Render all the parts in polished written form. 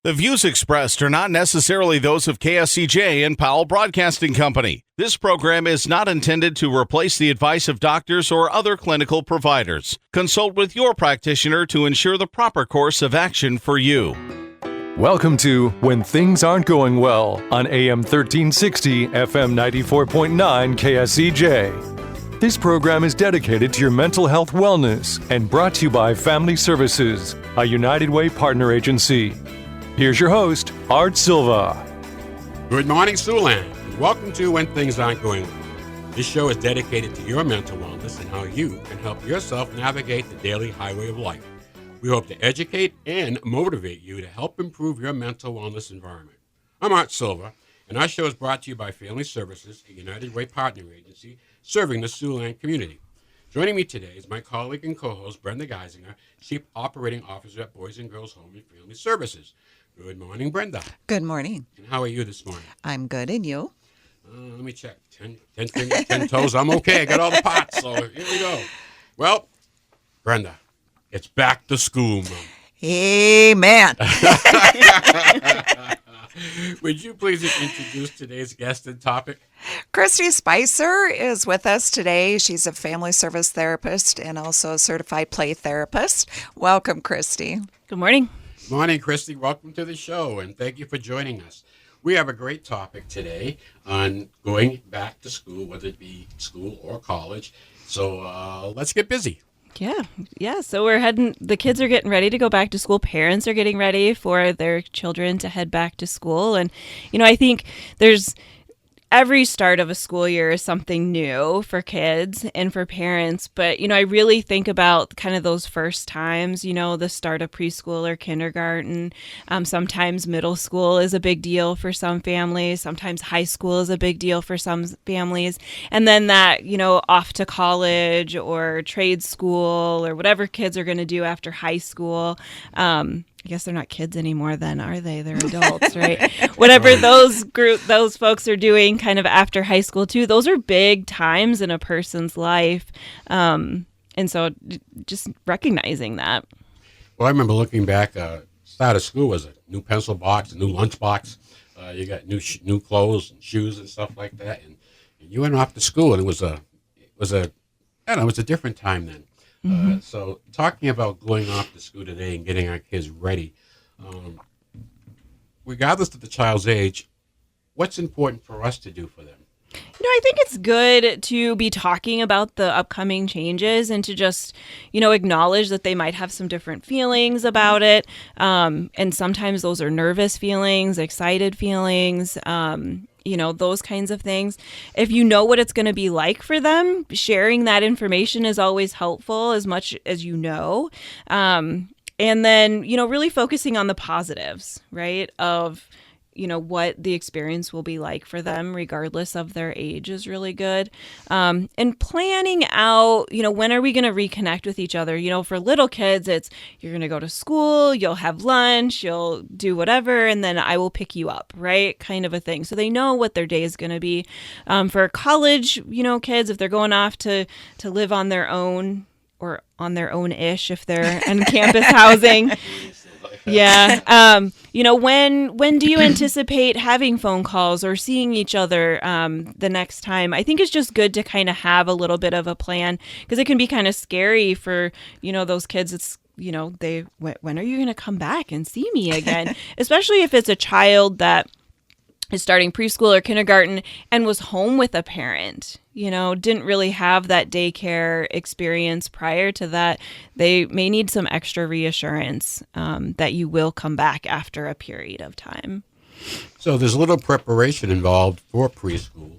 The views expressed are not necessarily those of KSCJ and Powell Broadcasting Company. This program is not intended to replace the advice of doctors or other clinical providers. Consult with your practitioner to ensure the proper course of action for you. Welcome to When Things Aren't Going Well on AM 1360, FM 94.9 KSCJ. This program is dedicated to your mental health wellness and brought to you by Family Services, a United Way partner agency. Here's your host, Art Silva. Good morning, Siouxland, and welcome to When Things Aren't Going Well. This show is dedicated to your mental wellness and how you can help yourself navigate the daily highway of life. We hope to educate and motivate you to help improve your mental wellness environment. I'm Art Silva, and our show is brought to you by Family Services, a United Way partner agency serving the Siouxland community. Joining me today is my colleague and co-host, Brenda Geisinger, Chief Operating Officer at Boys and Girls Home and Family Services. Good morning, Brenda. Good morning. And how are you this morning? I'm good, and you? Let me check. 10 fingers, 10 toes. I'm okay. I got all the pots, so here we go. Well, Brenda, it's back to school, Mom. Amen. Would you please introduce today's guest and topic? Christy Spicer is with us today. She's a family service therapist and also a certified play therapist. Welcome, Christy. Good morning. Morning, Christy. Welcome to the show, and thank you for joining us. We have a great topic today on going back to school, whether it be school or college. So let's get busy. Yeah. So the kids are getting ready to go back to school. Parents are getting ready for their children to head back to school. And, I think every start of a school year is something new for kids and for parents. But, I really think about kind of those first times, the start of preschool or kindergarten. Sometimes middle school is a big deal for some families. Sometimes high school is a big deal for some families. And then that, off to college or trade school or whatever kids are going to do after high school. I guess they're not kids anymore then, are they? They're adults, right? Whatever those folks are doing kind of after high school too, those are big times in a person's life. And so just recognizing that. Well, I remember looking back, start of school was a new pencil box, a new lunch box. You got new clothes and shoes and stuff like that. And you went off to school, and it was a different time then. Mm-hmm. So talking about going off to school today and getting our kids ready, regardless of the child's age, what's important for us to do for them? I think it's good to be talking about the upcoming changes and to just, acknowledge that they might have some different feelings about it. And sometimes those are nervous feelings, excited feelings, those kinds of things. If you know what it's going to be like for them, sharing that information is always helpful as much as you know. And then, really focusing on the positives, right, of what the experience will be like for them regardless of their age is really good. And planning out, when are we going to reconnect with each other? For little kids, it's you're going to go to school, you'll have lunch, you'll do whatever, and then I will pick you up, right? Kind of a thing. So they know what their day is going to be. For college, kids, if they're going off to live on their own or on their own-ish if they're in campus housing. Yeah. When do you anticipate having phone calls or seeing each other the next time? I think it's just good to kind of have a little bit of a plan because it can be kind of scary for, those kids. It's, when are you going to come back and see me again? Especially if it's a child that is starting preschool or kindergarten and was home with a parent, didn't really have that daycare experience prior to that. They may need some extra reassurance that you will come back after a period of time. So there's a little preparation involved for preschool.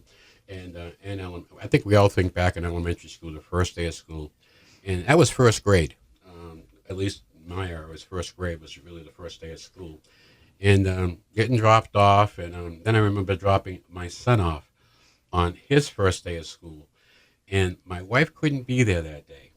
And I think we all think back in elementary school, the first day of school. And that was first grade. At least in my era, was first grade was really the first day of school. And getting dropped off, and then I remember dropping my son off on his first day of school. And my wife couldn't be there that day.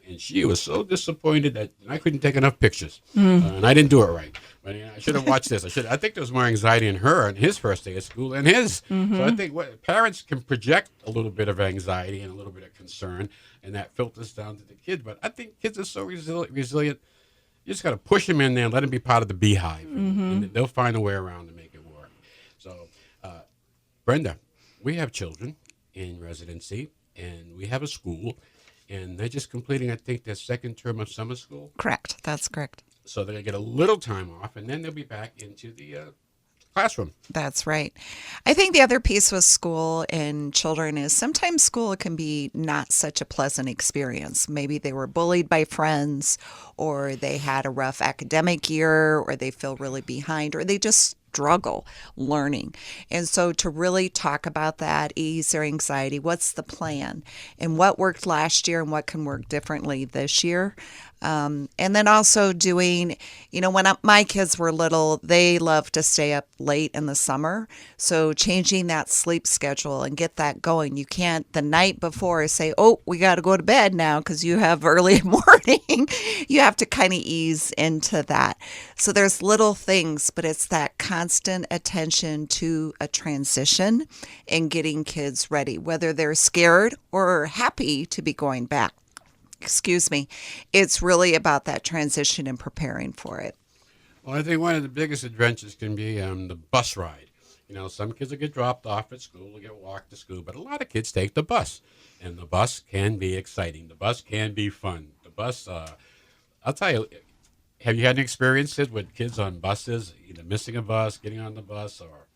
And she was so disappointed that I couldn't take enough pictures. And I didn't do it right. But I should have watched this. I think there was more anxiety in her on his first day of school than his. So I think parents can project a little bit of anxiety and a little bit of concern, and that filters down to the kids. But I think kids are so resilient. You just got to push them in there and let them be part of the beehive, and they'll find a way around to make it work. So, Brenda, we have children in residency, and we have a school, and they're just completing, I think, their second term of summer school. Correct. That's correct. So they're going to get a little time off, and then they'll be back into the classroom. That's right. I think the other piece with school and children is sometimes school can be not such a pleasant experience. Maybe they were bullied by friends, or they had a rough academic year, or they feel really behind, or they just struggle learning. And so to really talk about that, ease their anxiety, what's the plan, and what worked last year and what can work differently this year. And then also doing, when my kids were little, they loved to stay up late in the summer. So changing that sleep schedule and get that going. You can't the night before say, oh, we got to go to bed now because you have early morning. You have to kind of ease into that. So there's little things, but it's that constant attention to a transition and getting kids ready, whether they're scared or happy to be going back. Excuse me. It's really about that transition and preparing for it. Well, I think one of the biggest adventures can be the bus ride. Some kids will get dropped off at school, will get walked to school, but a lot of kids take the bus. And the bus can be exciting. The bus can be fun. The bus, I'll tell you, have you had any experiences with kids on buses, either missing a bus, getting on the bus, or...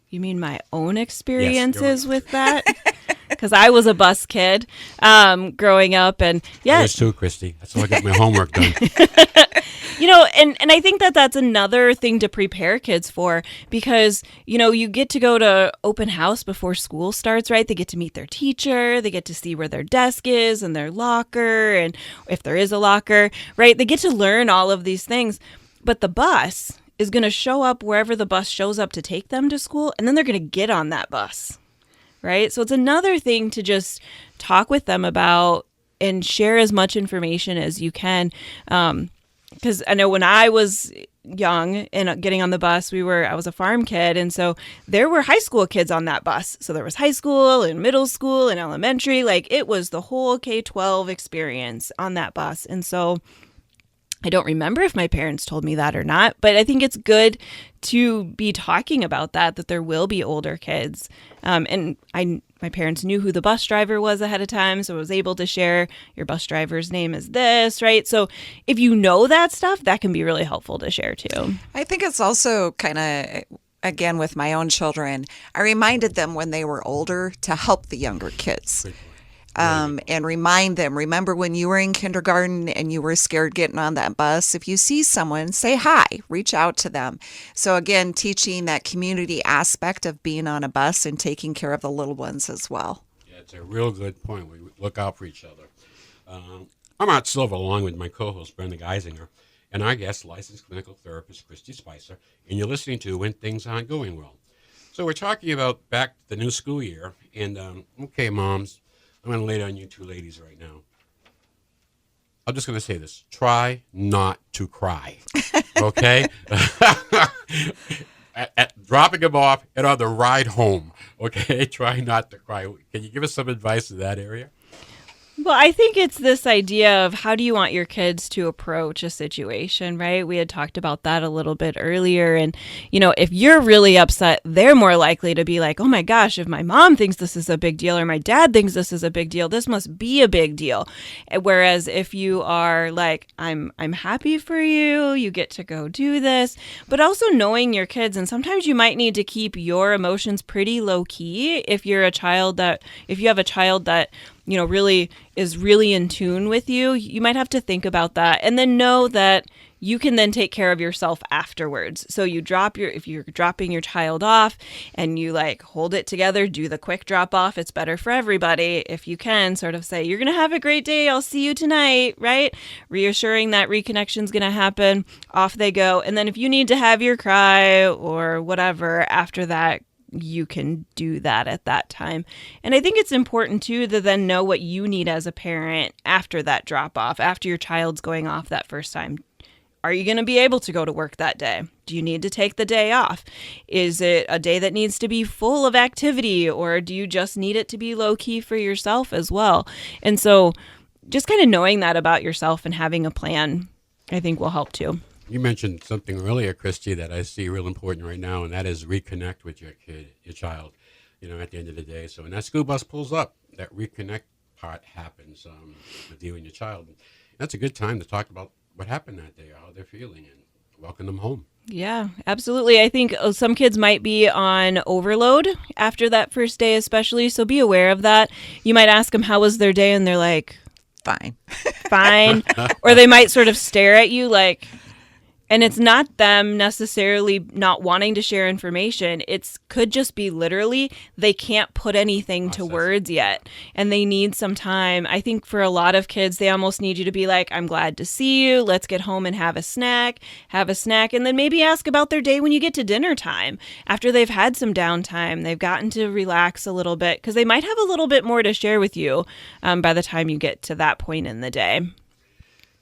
You mean my own experiences Yes, with that? Because I was a bus kid growing up, and I was too, Christy. That's how I got my homework done. And I think that's another thing to prepare kids for, because, you get to go to open house before school starts, right? They get to meet their teacher. They get to see where their desk is and their locker, and if there is a locker, right? They get to learn all of these things. But the bus is going to show up wherever the bus shows up to take them to school, and then they're going to get on that bus, right? So it's another thing to just talk with them about and share as much information as you can. Because I know when I was young and getting on the bus, I was a farm kid. And so there were high school kids on that bus. So there was high school and middle school and elementary. Like, it was the whole K-12 experience on that bus. And so I don't remember if my parents told me that or not, but I think it's good to be talking about that there will be older kids. And my parents knew who the bus driver was ahead of time, so I was able to share, your bus driver's name is this, right? So if you know that stuff, that can be really helpful to share too. I think it's also kind of, again, with my own children, I reminded them when they were older to help the younger kids. And remind them, remember when you were in kindergarten and you were scared getting on that bus? If you see someone, say hi, reach out to them. So again, teaching that community aspect of being on a bus and taking care of the little ones as well. Yeah, it's a real good point. We look out for each other. I'm Art Silva, along with my co-host, Brenda Geisinger, and our guest, licensed clinical therapist, Christy Spicer, and you're listening to When Things Aren't Going Well. So we're talking about back to the new school year, and okay, moms, I'm going to lay it on you two ladies right now. I'm just going to say this. Try not to cry, okay? at dropping them off and on the ride home, okay? Try not to cry. Can you give us some advice in that area? Well, I think it's this idea of how do you want your kids to approach a situation, right? We had talked about that a little bit earlier. And, if you're really upset, they're more likely to be like, oh my gosh, if my mom thinks this is a big deal or my dad thinks this is a big deal, this must be a big deal. Whereas if you are like, I'm happy for you, you get to go do this, but also knowing your kids. And sometimes you might need to keep your emotions pretty low key if you have a child that, really is really in tune with you. You might have to think about that and then know that you can then take care of yourself afterwards. So if you're dropping your child off and you hold it together, do the quick drop off. It's better for everybody. If you can sort of say, you're going to have a great day. I'll see you tonight, right? Reassuring that reconnection's going to happen. Off they go. And then if you need to have your cry or whatever after that, you can do that at that time. And I think it's important too to then know what you need as a parent after that drop off, after your child's going off that first time. Are you going to be able to go to work that day? Do you need to take the day off? Is it a day that needs to be full of activity, or do you just need it to be low key for yourself as well? And so just kind of knowing that about yourself and having a plan I think will help too. You mentioned something earlier, Christy, that I see real important right now, and that is reconnect with your kid, your child, at the end of the day. So when that school bus pulls up, that reconnect part happens with you and your child. And that's a good time to talk about what happened that day, how they're feeling, and welcome them home. Yeah, absolutely. I think some kids might be on overload after that first day especially, so be aware of that. You might ask them, how was their day? And they're like, Fine. fine. Or they might sort of stare at you like, and it's not them necessarily not wanting to share information. It could just be literally they can't put anything to words yet, and they need some time. I think for a lot of kids, they almost need you to be like, I'm glad to see you. Let's get home and have a snack, and then maybe ask about their day when you get to dinner time. After they've had some downtime, they've gotten to relax a little bit because they might have a little bit more to share with you by the time you get to that point in the day.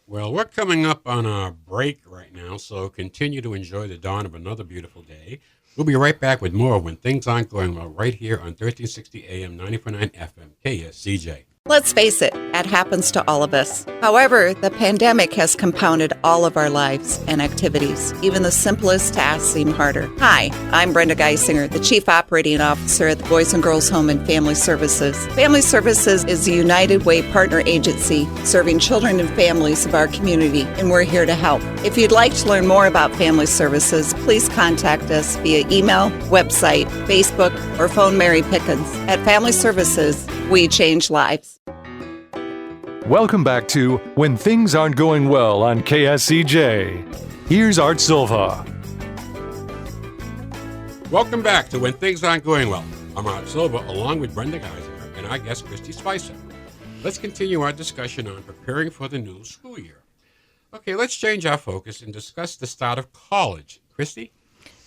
Well, we're coming up on our break right now, so continue to enjoy the dawn of another beautiful day. We'll be right back with more When Things Aren't Going Well right here on 1360 AM 94.9 FM KSCJ. Let's face it, that happens to all of us. However, the pandemic has compounded all of our lives and activities. Even the simplest tasks seem harder. Hi, I'm Brenda Geisinger, the Chief Operating Officer at the Boys and Girls Home and Family Services. Family Services is a United Way partner agency serving children and families of our community, and we're here to help. If you'd like to learn more about Family Services, please contact us via email, website, Facebook, or phone Mary Pickens. At Family Services, we change lives. Welcome back to When Things Aren't Going Well on KSCJ. Here's Art Silva. Welcome back to When Things Aren't Going Well. I'm Art Silva along with Brenda Geisinger and our guest Christy Spicer. Let's continue our discussion on preparing for the new school year. Okay, let's change our focus and discuss the start of college. Christy?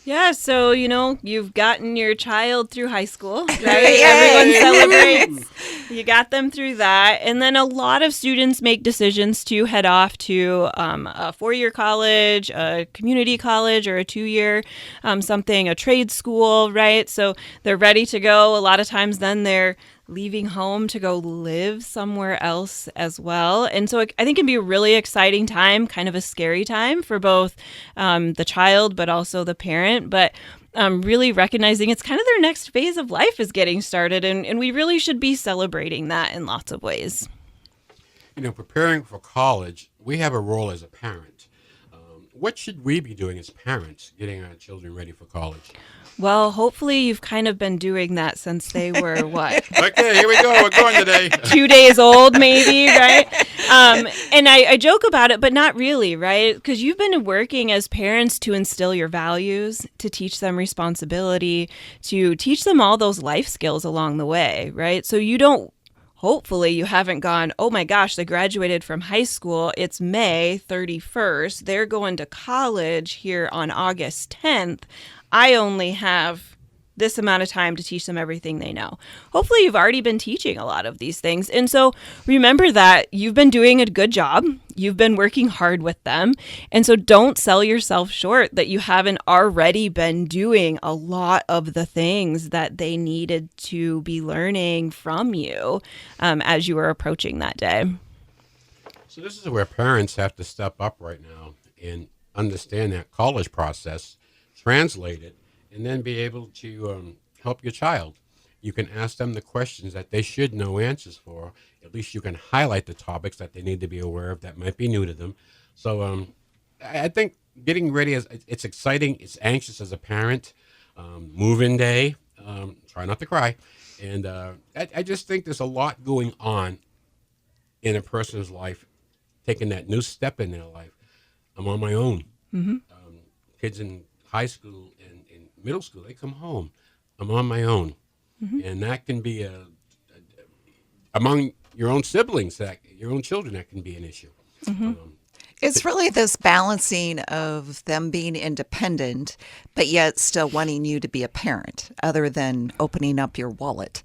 Yeah, so, you've gotten your child through high school, right? Everyone celebrates. You got them through that. And then a lot of students make decisions to head off to a 4-year college, a community college, or a 2-year a trade school, right? So they're ready to go. A lot of times then they're leaving home to go live somewhere else as well. And so I think it can be a really exciting time, kind of a scary time for both the child, but also the parent. But really recognizing it's kind of their next phase of life is getting started. And we really should be celebrating that in lots of ways. Preparing for college, we have a role as a parent. What should we be doing as parents, getting our children ready for college? Well, hopefully you've kind of been doing that since they were, what? Okay, here we go. We're going today. 2 days old, maybe, right? And I joke about it, but not really, right? Because you've been working as parents to instill your values, to teach them responsibility, to teach them all those life skills along the way, right? So hopefully you haven't gone, oh my gosh, they graduated from high school. It's May 31st. They're going to college here on August 10th. I only have this amount of time to teach them everything they know. Hopefully you've already been teaching a lot of these things. And so remember that you've been doing a good job. You've been working hard with them. And so don't sell yourself short that you haven't already been doing a lot of the things that they needed to be learning from you as you were approaching that day. So this is where parents have to step up right now and understand that college process, translate it, and then be able to help your child. You can ask them the questions that they should know answers for. At least you can highlight the topics that they need to be aware of that might be new to them. So I think getting ready, it's exciting. It's anxious as a parent. Move-in day. Try not to cry. And I just think there's a lot going on in a person's life, taking that new step in their life. I'm on my own. Mm-hmm. Kids in high school and in middle school, they come home. I'm on my own. Mm-hmm. And that can be among your own siblings, your own children, that can be an issue. Mm-hmm. It's really this balancing of them being independent, but yet still wanting you to be a parent, other than opening up your wallet,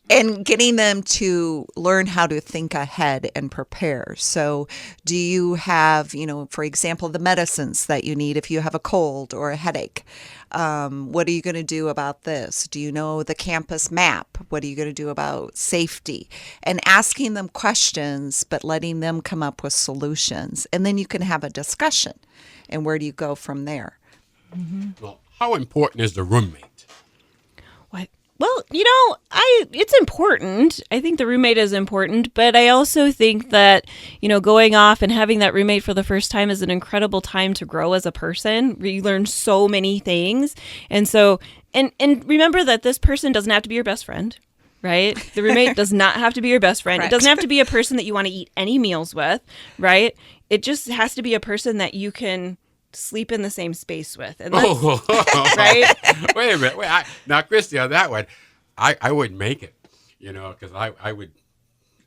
and getting them to learn how to think ahead and prepare. So do you have, for example, the medicines that you need if you have a cold or a headache? What are you going to do about this? Do you know the campus map? What are you going to do about safety? And asking them questions, but letting them come up with solutions. And then you can have a discussion. And where do you go from there? Well, how important is the roommate? What? Well, it's important. I think the roommate is important, but I also think that, going off and having that roommate for the first time is an incredible time to grow as a person. You learn so many things. And so, and remember that this person doesn't have to be your best friend, right? The roommate does not have to be your best friend. Correct. It doesn't have to be a person that you want to eat any meals with, right? It just has to be a person that you can sleep in the same space with. And that's, right? Wait a minute. Now, Christy, on that one, I wouldn't make it, because I would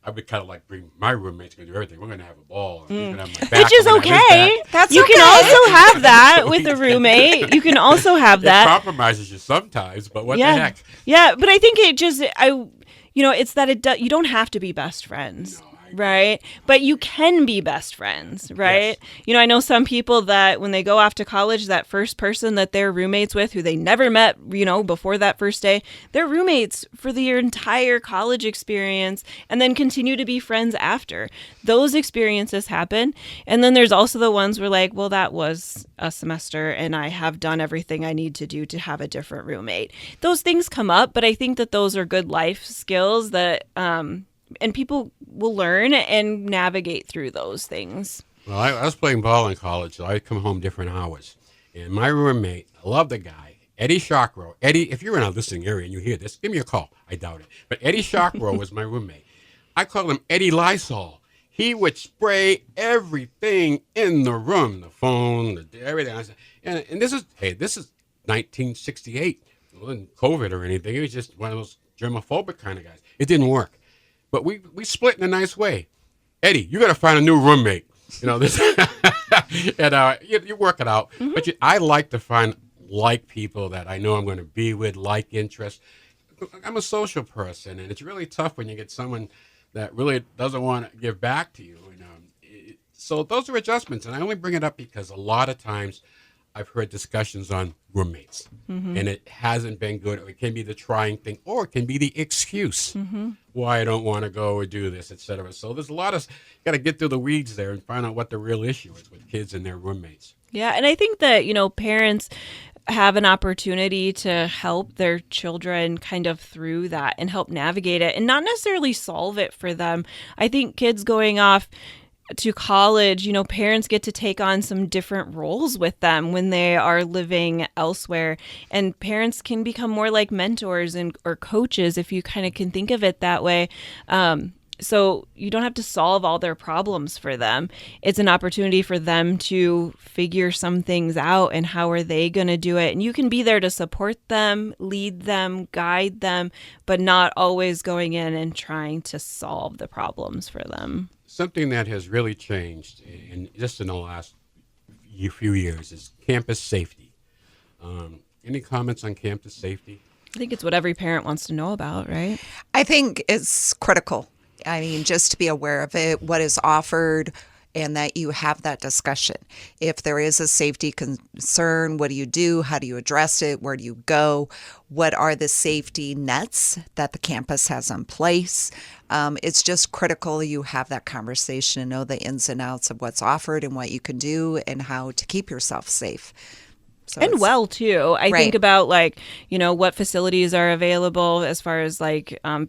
kind of like bring my roommates going to do everything. We're going to have a ball. And he's gonna have my back, which is okay. That's you okay. can also have that with a roommate. You can also have that. It compromises you sometimes, but what the heck? Yeah, but I think it's that you don't have to be best friends. Right? But you can be best friends, right? Yes. I know some people that when they go off to college, that first person that they're roommates with who they never met, before that first day, they're roommates for their entire college experience and then continue to be friends after. Those experiences happen. And then there's also the ones where like, well, that was a semester and I have done everything I need to do to have a different roommate. Those things come up, but I think that those are good life skills that, and people will learn and navigate through those things. Well, I was playing ball in college, so I'd come home different hours. And my roommate, I love the guy, Eddie Shockrow. Eddie, if you're in a listening area and you hear this, give me a call. I doubt it. But Eddie Shockrow was my roommate. I call him Eddie Lysol. He would spray everything in the room, the phone, everything. And this is 1968. It wasn't COVID or anything. He was just one of those germophobic kind of guys. It didn't work. But we split in a nice way. Eddie, you got to find a new roommate. This, and you work it out. Mm-hmm. But I like to find people that I know I'm going to be with, like interests. I'm a social person, and it's really tough when you get someone that really doesn't want to give back to you. So those are adjustments, and I only bring it up because a lot of times I've heard discussions on roommates, and it hasn't been good. It can be the trying thing, or it can be the excuse why I don't want to go or do this, etc. So there's a lot of got to get through the weeds there and find out what the real issue is with kids and their roommates. Yeah, and I think that parents have an opportunity to help their children kind of through that and help navigate it, and not necessarily solve it for them. I think kids going off to college, parents get to take on some different roles with them when they are living elsewhere, and parents can become more like mentors or coaches, if you kind of can think of it that way. So you don't have to solve all their problems for them. It's an opportunity for them to figure some things out, and how are they going to do it? And you can be there to support them, lead them, guide them, but not always going in and trying to solve the problems for them. Something that has really changed in the last few years is campus safety. Any comments on campus safety? I think it's what every parent wants to know about, right? I think it's critical. I mean, just to be aware of it, what is offered, and that you have that discussion. If there is a safety concern, what do you do? How do you address it? Where do you go? What are the safety nets that the campus has in place? It's just critical you have that conversation and know the ins and outs of what's offered and what you can do and how to keep yourself safe. So and well, too. I right. think about, what facilities are available as far as,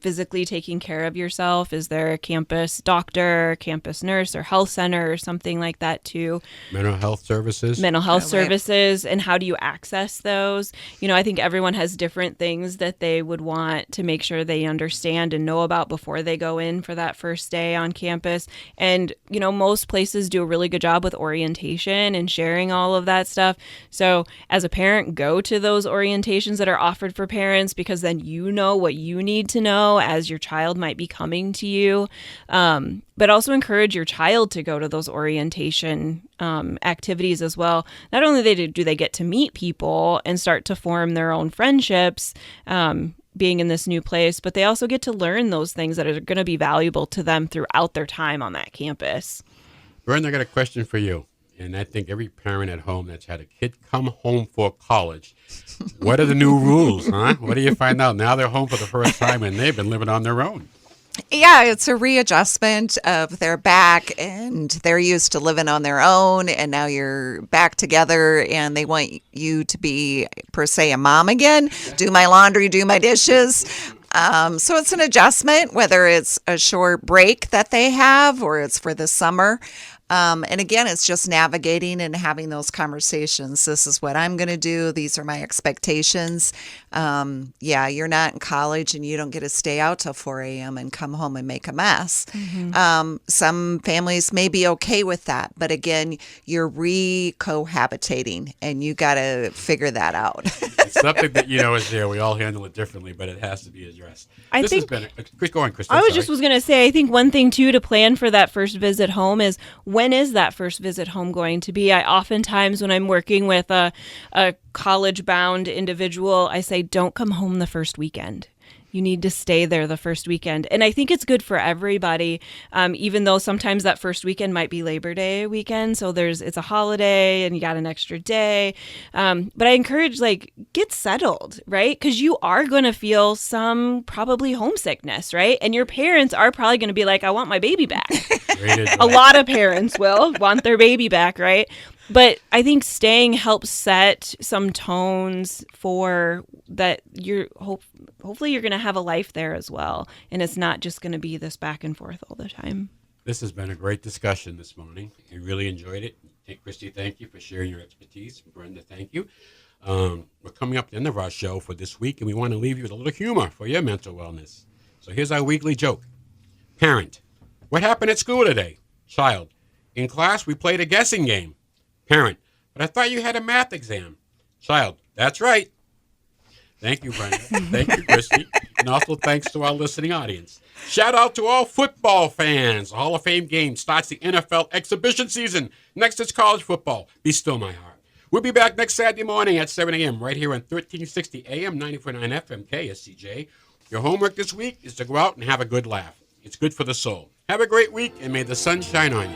physically taking care of yourself. Is there a campus doctor, campus nurse, or health center or something like that, too? Mental health services. Services. And how do you access those? I think everyone has different things that they would want to make sure they understand and know about before they go in for that first day on campus. And, most places do a really good job with orientation and sharing all of that stuff. So as a parent, go to those orientations that are offered for parents, because then you know what you need to know as your child might be coming to you. But also encourage your child to go to those orientation activities as well. Not only do they get to meet people and start to form their own friendships, being in this new place, but they also get to learn those things that are going to be valuable to them throughout their time on that campus. Vern, I got a question for you. And I think every parent at home that's had a kid come home for college, what are the new rules, huh? What do you find out? Now they're home for the first time and they've been living on their own. Yeah, it's a readjustment of their back, and they're used to living on their own, and now you're back together, and they want you to be, per se, a mom again, do my laundry, do my dishes. So it's an adjustment, whether it's a short break that they have or it's for the summer. And again, it's just navigating and having those conversations. This is what I'm going to do. These are my expectations. Yeah, you're not in college and you don't get to stay out till 4 a.m. and come home and make a mess. Some families may be okay with that. But again, you're cohabitating and you got to figure that out. It's something that, is there. We all handle it differently, but it has to be addressed. Go on, Kristen. I was going to say, I think one thing, too, to plan for that first visit home is, when is that first visit home going to be? I oftentimes, when I'm working with a college-bound individual, I say, don't come home the first weekend. You need to stay there the first weekend. And I think it's good for everybody, even though sometimes that first weekend might be Labor Day weekend. So it's a holiday and you got an extra day. But I encourage, get settled, right? Because you are going to feel some probably homesickness, right? And your parents are probably going to be like, I want my baby back. A lot of parents will want their baby back, right? But I think staying helps set some tones for that. Hopefully you're going to have a life there as well. And it's not just going to be this back and forth all the time. This has been a great discussion this morning. I really enjoyed it. Christy, thank you for sharing your expertise. Brenda, thank you. We're coming up to the end of our show for this week, and we want to leave you with a little humor for your mental wellness. So here's our weekly joke. Parent, what happened at school today? Child, in class we played a guessing game. Parent, but I thought you had a math exam. Child, that's right. Thank you, Brenda. Thank you, Christy. And also thanks to our listening audience. Shout out to all football fans. The Hall of Fame game starts the NFL exhibition season. Next is college football. Be still, my heart. We'll be back next Saturday morning at 7 a.m. right here on 1360 AM, 94.9 FM, KSCJ. Your homework this week is to go out and have a good laugh. It's good for the soul. Have a great week, and may the sun shine on you.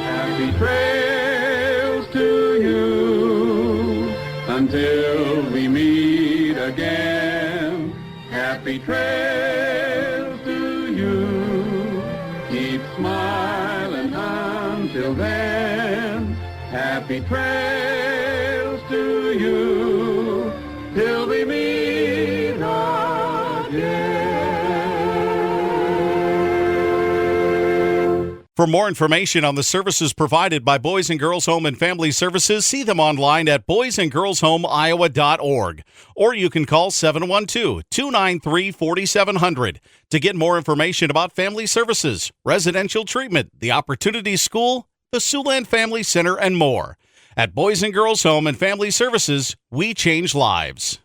Happy trails to you until we meet again. Happy trails to you. Keep smiling until then. Happy trails to you till we meet again. For more information on the services provided by Boys and Girls Home and Family Services, see them online at boysandgirlshomeiowa.org. Or you can call 712-293-4700 to get more information about family services, residential treatment, the Opportunity School, the Siouxland Family Center, and more. At Boys and Girls Home and Family Services, we change lives.